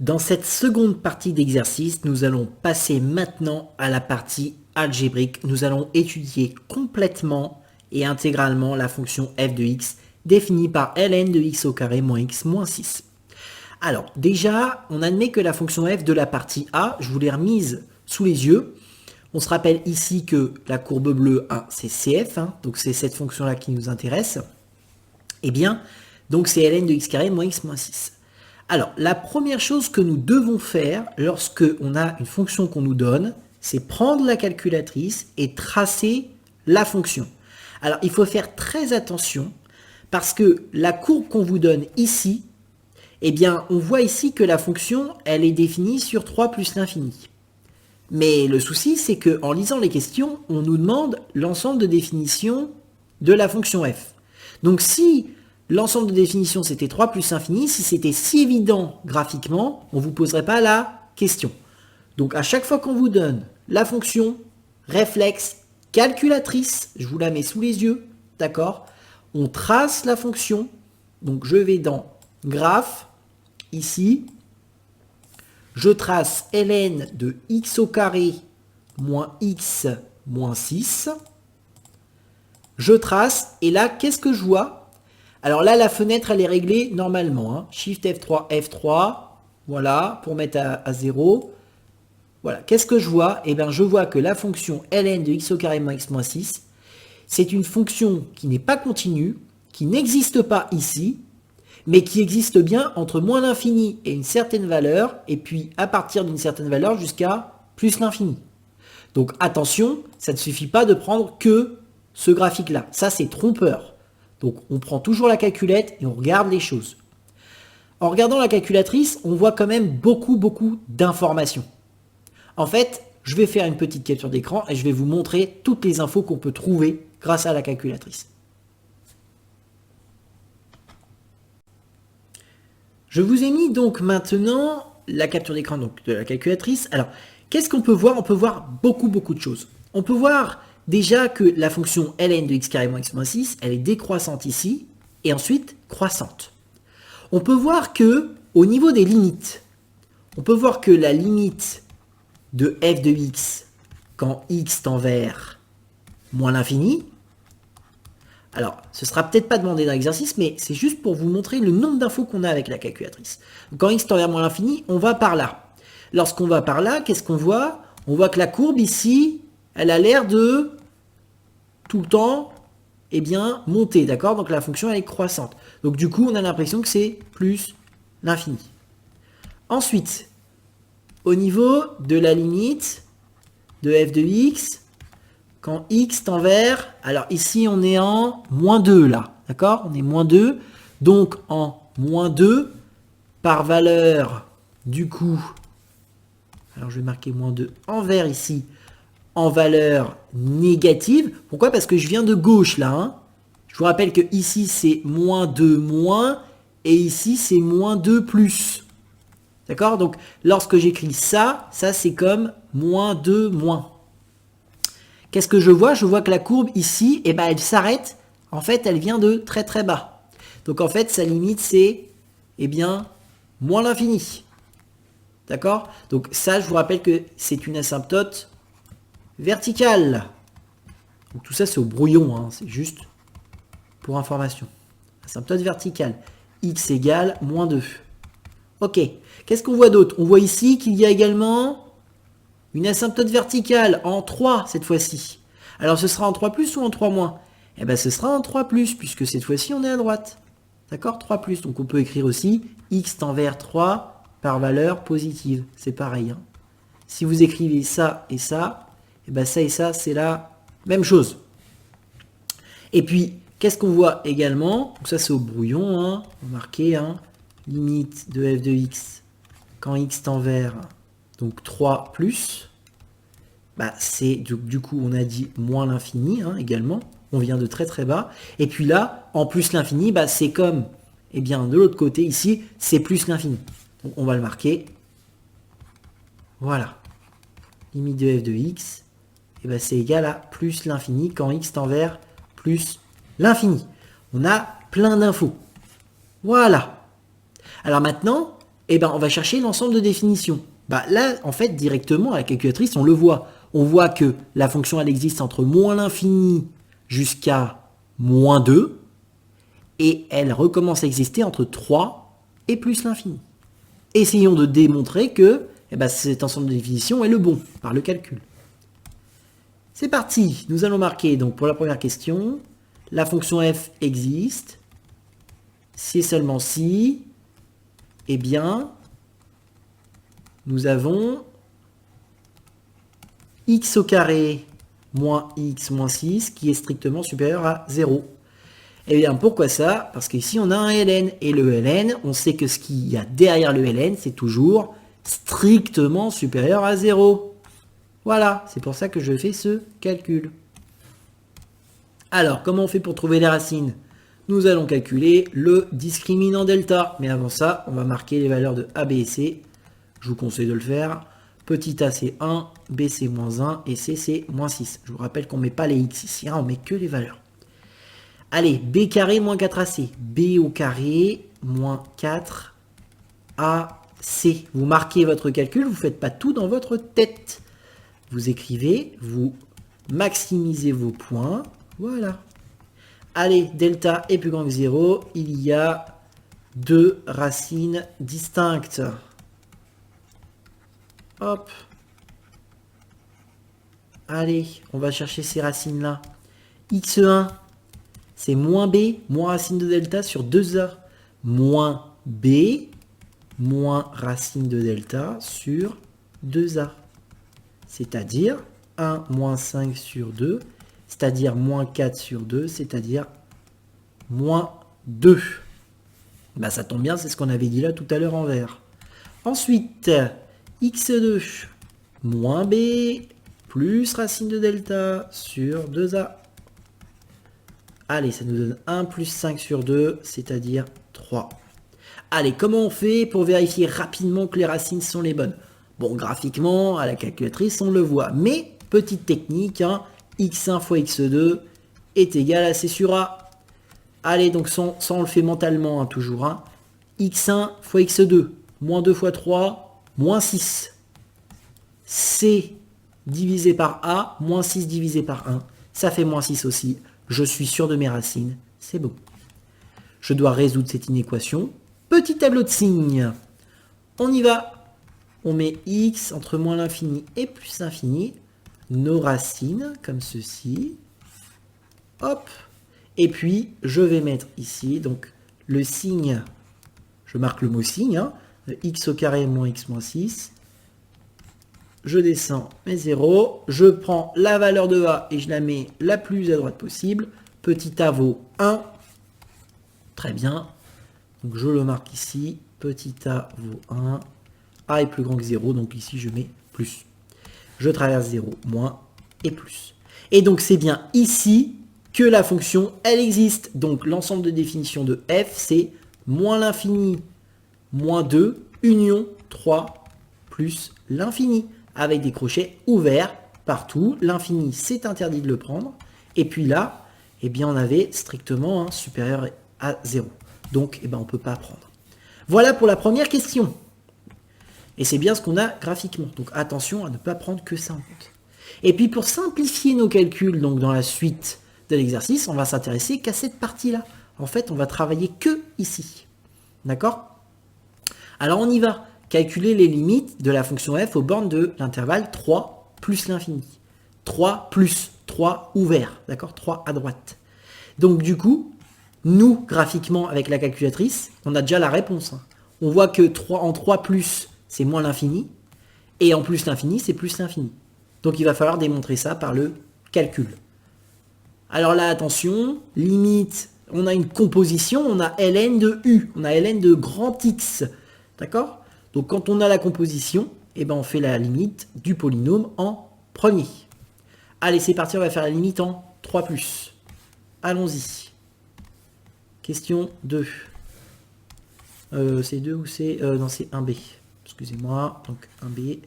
Dans cette seconde partie d'exercice, nous allons passer maintenant à la partie algébrique. Nous allons étudier complètement et intégralement la fonction f de x définie par ln de x au carré moins x moins 6. Alors déjà, on admet que la fonction f de la partie A, je vous l'ai remise sous les yeux. On se rappelle ici que la courbe bleue, c'est CF, donc c'est cette fonction-là qui nous intéresse. Eh bien, donc c'est ln de x carré moins x moins 6. Alors, la première chose que nous devons faire lorsque on a une fonction qu'on nous donne, c'est prendre la calculatrice et tracer la fonction. Alors, il faut faire très attention parce que la courbe qu'on vous donne ici, eh bien, on voit ici que la fonction, elle est définie sur 3 plus l'infini. Mais le souci, c'est qu'en lisant les questions, on nous demande l'ensemble de définition de la fonction f. Donc, si l'ensemble de définition c'était 3 plus infini, si c'était si évident graphiquement, on ne vous poserait pas la question. Donc à chaque fois qu'on vous donne la fonction, réflexe, calculatrice, je vous la mets sous les yeux, d'accord? On trace la fonction, donc je vais dans graphe, ici, je trace ln de x au carré moins x moins 6, je trace, et là, qu'est-ce que je vois? Alors là, la fenêtre, elle est réglée normalement. Shift F3, F3. Voilà, pour mettre à 0. Voilà, qu'est-ce que je vois? Eh bien, je vois que la fonction ln de x au carré moins x moins 6, c'est une fonction qui n'est pas continue, qui n'existe pas ici, mais qui existe bien entre moins l'infini et une certaine valeur, et puis à partir d'une certaine valeur jusqu'à plus l'infini. Donc attention, ça ne suffit pas de prendre que ce graphique-là. Ça, c'est trompeur. Donc on prend toujours la calculette et on regarde les choses. En regardant la calculatrice, on voit quand même beaucoup d'informations. En fait, je vais faire une petite capture d'écran et je vais vous montrer toutes les infos qu'on peut trouver grâce à la calculatrice. Je vous ai mis donc maintenant la capture d'écran de la calculatrice. Alors, qu'est-ce qu'on peut voir? On peut voir beaucoup de choses. On peut voir déjà que la fonction ln de x carré moins x moins 6, elle est décroissante ici, et ensuite croissante. On peut voir que, au niveau des limites, on peut voir que la limite de f de x, quand x tend vers moins l'infini, alors ce sera peut-être pas demandé dans l'exercice, mais c'est juste pour vous montrer le nombre d'infos qu'on a avec la calculatrice. Donc, quand x tend vers moins l'infini, on va par là. Lorsqu'on va par là, qu'est-ce qu'on voit? On voit que la courbe ici, elle a l'air de tout le temps, eh bien, monter, d'accord? Donc la fonction, elle est croissante. Donc du coup, on a l'impression que c'est plus l'infini. Ensuite, au niveau de la limite de f de x, quand x tend vers, alors ici, on est en moins 2, là, d'accord? On est moins 2, donc en moins 2, par valeur, du coup, alors je vais marquer moins 2 en vert ici, en valeur négative. Pourquoi? Parce que je viens de gauche là. Je vous rappelle que ici c'est moins 2 moins et ici c'est moins 2 plus. D'accord? Donc lorsque j'écris ça, ça c'est comme moins 2 moins. Qu'est-ce que je vois? Je vois que la courbe ici, eh ben, elle s'arrête. En fait, elle vient de très bas. Donc en fait, sa limite c'est eh bien moins l'infini. D'accord? Donc ça, je vous rappelle que c'est une asymptote verticale. Donc tout ça c'est au brouillon, c'est juste pour information. Asymptote verticale. X égale moins 2. Ok. Qu'est-ce qu'on voit d'autre? On voit ici qu'il y a également une asymptote verticale en 3 cette fois-ci. Alors ce sera en 3 plus ou en 3 moins? Eh bien ce sera en 3 plus, puisque cette fois-ci on est à droite. D'accord? 3 plus. Donc on peut écrire aussi x tend vers 3 par valeur positive. C'est pareil. Si vous écrivez ça et ça, et bien ça et ça, c'est la même chose. Et puis, qu'est-ce qu'on voit également? Donc ça, c'est au brouillon. On va marquer limite de f de x quand x tend vers donc 3 plus. Bah, c'est du coup, on a dit moins l'infini également. On vient de très bas. Et puis là, en plus l'infini, bah, c'est comme eh bien, de l'autre côté ici, c'est plus l'infini. Donc on va le marquer. Voilà. Limite de f de x, et ben c'est égal à plus l'infini quand x tend vers plus l'infini. On a plein d'infos. Voilà. Alors maintenant, Eh ben, on va chercher l'ensemble de définitions. Bah, là, en fait, directement, à la calculatrice, on le voit. On voit que la fonction, elle existe entre moins l'infini jusqu'à moins 2. Et elle recommence à exister entre 3 et plus l'infini. Essayons de démontrer que eh ben, cet ensemble de définitions est le bon par le calcul. C'est parti. Nous allons marquer, donc pour la première question, la fonction f existe. Si et seulement si, eh bien, nous avons x au carré moins x moins 6 qui est strictement supérieur à 0. Et bien pourquoi ça? Parce qu'ici on a un ln, et le ln, on sait que ce qu'il y a derrière le ln, c'est toujours strictement supérieur à 0. Voilà, c'est pour ça que je fais ce calcul. Alors, comment on fait pour trouver les racines? Nous allons calculer le discriminant delta. Mais avant ça, on va marquer les valeurs de a, b et c. Je vous conseille de le faire. Petit a, c'est 1, b, c'est moins 1, et c, c'est moins 6. Je vous rappelle qu'on ne met pas les x ici, hein, on met que les valeurs. Allez, b carré moins 4ac. b au carré moins 4ac. Vous marquez votre calcul, vous ne faites pas tout dans votre tête. Vous écrivez, vous maximisez vos points. Voilà. Allez, delta est plus grand que 0. Il y a 2 racines distinctes. Hop. Allez, on va chercher ces racines-là. x1, c'est moins b, moins racine de delta sur 2a. Moins b, moins racine de delta sur 2a. C'est-à-dire 1 moins 5 sur 2, c'est-à-dire moins 4 sur 2, c'est-à-dire moins 2. Bah, ça tombe bien, c'est ce qu'on avait dit là tout à l'heure en vert. Ensuite, x2 moins b plus racine de delta sur 2a. Allez, ça nous donne 1 plus 5 sur 2, c'est-à-dire 3. Allez, comment on fait pour vérifier rapidement que les racines sont les bonnes? Bon, graphiquement, à la calculatrice, on le voit. Mais, petite technique, hein, x1 fois x2 est égal à c sur a. Allez, donc ça on le fait mentalement, hein, toujours. Hein. x1 fois x2, moins 2 fois 3, moins 6. c divisé par a, moins 6 divisé par 1. Ça fait moins 6 aussi. Je suis sûr de mes racines. C'est bon. Je dois résoudre cette inéquation. Petit tableau de signes. On y va. On met x entre moins l'infini et plus l'infini. Nos racines, comme ceci. Hop. Et puis, je vais mettre ici, donc, le signe. Je marque le mot signe. Hein, x au carré moins x moins 6. Je descends mes 0. Je prends la valeur de a et je la mets la plus à droite possible. Petit a vaut 1. Très bien. Donc, je le marque ici. Petit a vaut 1. A est plus grand que 0, donc ici je mets plus. Je traverse 0, moins et plus. Et donc c'est bien ici que la fonction, elle existe. Donc l'ensemble de définition de f, c'est moins l'infini, moins 2, union 3, plus l'infini. Avec des crochets ouverts partout. L'infini, c'est interdit de le prendre. Et puis là, eh bien on avait strictement un supérieur à 0. Donc eh ben, on ne peut pas prendre. Voilà pour la première question. Et c'est bien ce qu'on a graphiquement. Donc attention à ne pas prendre que ça en compte. Et puis pour simplifier nos calculs, donc dans la suite de l'exercice, on va s'intéresser qu'à cette partie-là. En fait, on va travailler que ici. D'accord? Alors on y va. Calculer les limites de la fonction f aux bornes de l'intervalle 3 plus l'infini. 3 plus 3 ouvert. D'accord? 3 à droite. Donc du coup, nous, graphiquement, avec la calculatrice, on a déjà la réponse. Hein. On voit que 3 en 3 plus, c'est moins l'infini. Et en plus l'infini, c'est plus l'infini. Donc il va falloir démontrer ça par le calcul. Alors là, attention, limite, on a une composition, on a ln de u, on a ln de grand X. D'accord? Donc quand on a la composition, eh ben, on fait la limite du polynôme en premier. Allez, c'est parti, on va faire la limite en 3+. Allons-y. Question 2. C'est 2 ou c'est... non, c'est 1b. Excusez-moi, donc 1b.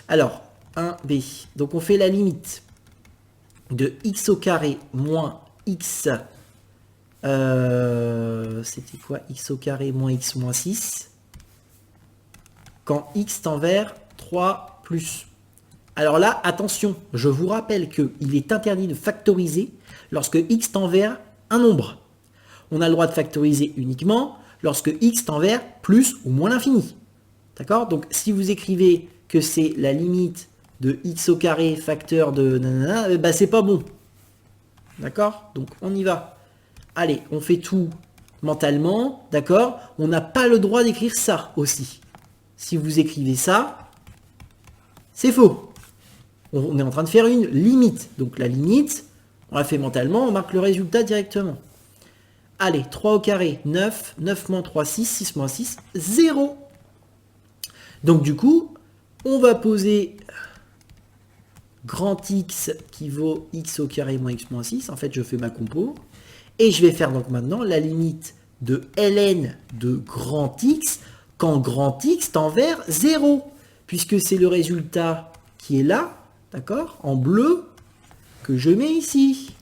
Alors, 1b. Donc on fait la limite de x au carré moins x. C'était quoi? X au carré moins x moins 6. quand x tend vers 3 plus. Alors là, attention, je vous rappelle qu'il est interdit de factoriser lorsque x tend vers un nombre. On a le droit de factoriser uniquement lorsque x tend vers plus ou moins l'infini. D'accord? Donc si vous écrivez que c'est la limite de x au carré facteur de nanana, bah c'est pas bon. D'accord? Donc on y va. Allez, on fait tout mentalement, d'accord? On n'a pas le droit d'écrire ça aussi. Si vous écrivez ça, c'est faux. On est en train de faire une limite. Donc la limite, on la fait mentalement, on marque le résultat directement. Allez, 3 au carré, 9, 9 moins 3, 6, 6 moins 6, 0. Donc du coup, on va poser grand X qui vaut x au carré moins x moins 6. En fait, je fais ma compo. Et je vais faire donc maintenant la limite de ln de grand X quand grand X tend vers 0. Puisque c'est le résultat qui est là, d'accord, en bleu, que je mets ici.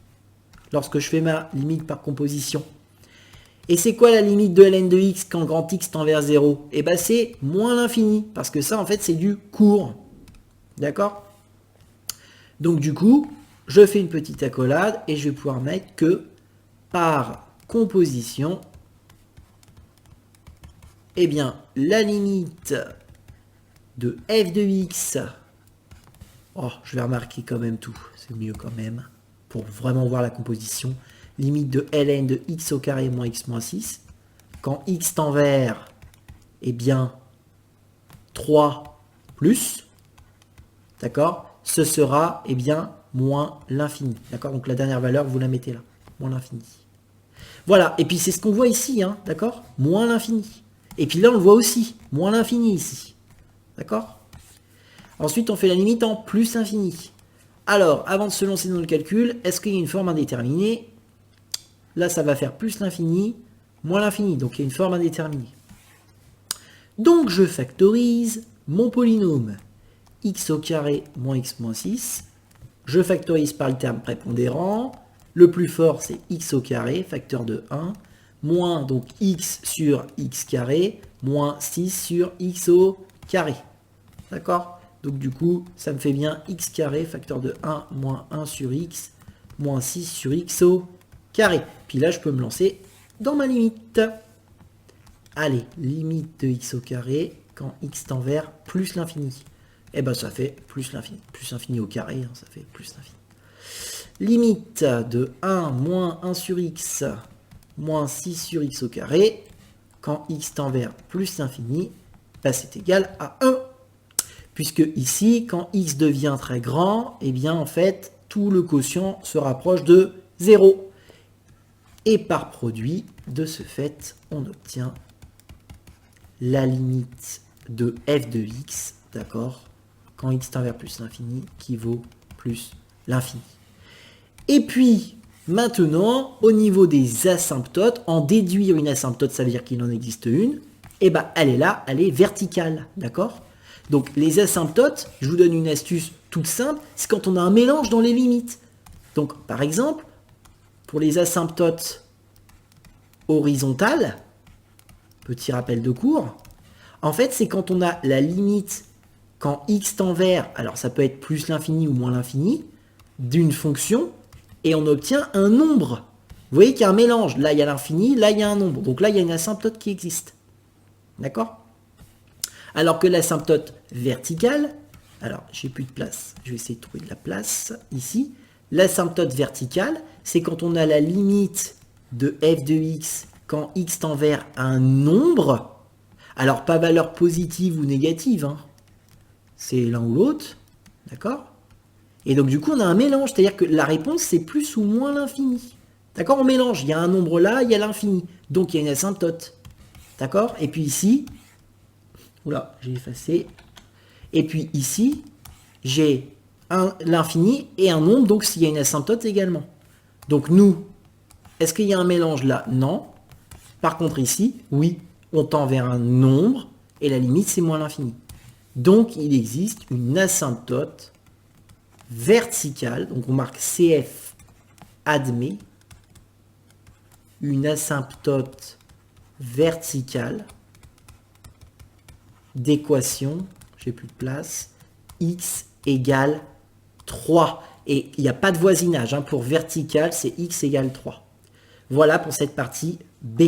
Lorsque je fais ma limite par composition. Et c'est quoi la limite de ln de x quand grand X tend vers 0? Et bien c'est moins l'infini. Parce que ça, en fait, c'est du court. D'accord? Donc du coup, je fais une petite accolade et je vais pouvoir mettre que par composition, eh bien, la limite de f de x, oh, je vais remarquer quand même tout, c'est mieux quand même, pour vraiment voir la composition, limite de ln de x au carré moins x moins 6, quand x tend vers, eh bien, 3 plus, d'accord, ce sera, eh bien, moins l'infini, d'accord, donc la dernière valeur, vous la mettez là, moins l'infini. Voilà, et puis c'est ce qu'on voit ici, hein, d'accord, moins l'infini. Et puis là, on le voit aussi, moins l'infini ici, d'accord. Ensuite, on fait la limite en plus infini. Alors, avant de se lancer dans le calcul, est-ce qu'il y a une forme indéterminée? Là, ça va faire plus l'infini, moins l'infini. Donc, il y a une forme indéterminée. Donc, je factorise mon polynôme x au carré moins x moins 6. Je factorise par le terme prépondérant. Le plus fort, c'est x au carré, facteur de 1, moins donc x sur x carré, moins 6 sur x au carré. D'accord? Donc du coup, ça me fait bien x carré, facteur de 1, moins 1 sur x, moins 6 sur x au carré. Puis là, je peux me lancer dans ma limite. Allez, limite de x au carré, quand x tend vers plus l'infini. Et ben ça fait plus l'infini. Plus l'infini au carré, hein, ça fait plus l'infini. Limite de 1 moins 1 sur x, moins 6 sur x au carré, quand x tend vers plus l'infini, ben c'est égal à 1. Puisque ici, quand x devient très grand, eh bien en fait, tout le quotient se rapproche de 0. Et par produit, de ce fait, on obtient la limite de f de x, d'accord, quand x tend vers plus l'infini, qui vaut plus l'infini. Et puis, maintenant, au niveau des asymptotes, en déduire une asymptote, ça veut dire qu'il en existe une, et ben elle est là, elle est verticale, d'accord. Donc les asymptotes, je vous donne une astuce toute simple, c'est quand on a un mélange dans les limites. Donc par exemple, pour les asymptotes horizontales, petit rappel de cours, en fait c'est quand on a la limite quand x tend vers, alors ça peut être plus l'infini ou moins l'infini, d'une fonction, et on obtient un nombre. Vous voyez qu'il y a un mélange, là il y a l'infini, là il y a un nombre, donc là il y a une asymptote qui existe. D'accord ? Alors que l'asymptote verticale, alors j'ai plus de place, je vais essayer de trouver de la place ici. L'asymptote verticale, c'est quand on a la limite de f de x quand x tend vers un nombre. Alors pas valeur positive ou négative, hein. C'est l'un ou l'autre, d'accord? Et donc du coup on a un mélange, c'est-à-dire que la réponse c'est plus ou moins l'infini. D'accord? On mélange, il y a un nombre là, il y a l'infini, donc il y a une asymptote. D'accord? Et puis ici, oula, j'ai effacé. Et puis ici, j'ai l'infini et un nombre, donc s'il y a une asymptote également. Donc nous, est-ce qu'il y a un mélange là? Non. Par contre ici, oui, on tend vers un nombre et la limite c'est moins l'infini. Donc il existe une asymptote verticale, donc on marque CF admet une asymptote verticale d'équation, j'ai plus de place, x égale 3. Et il n'y a pas de voisinage, hein. Pour vertical, c'est x égale 3. Voilà pour cette partie B.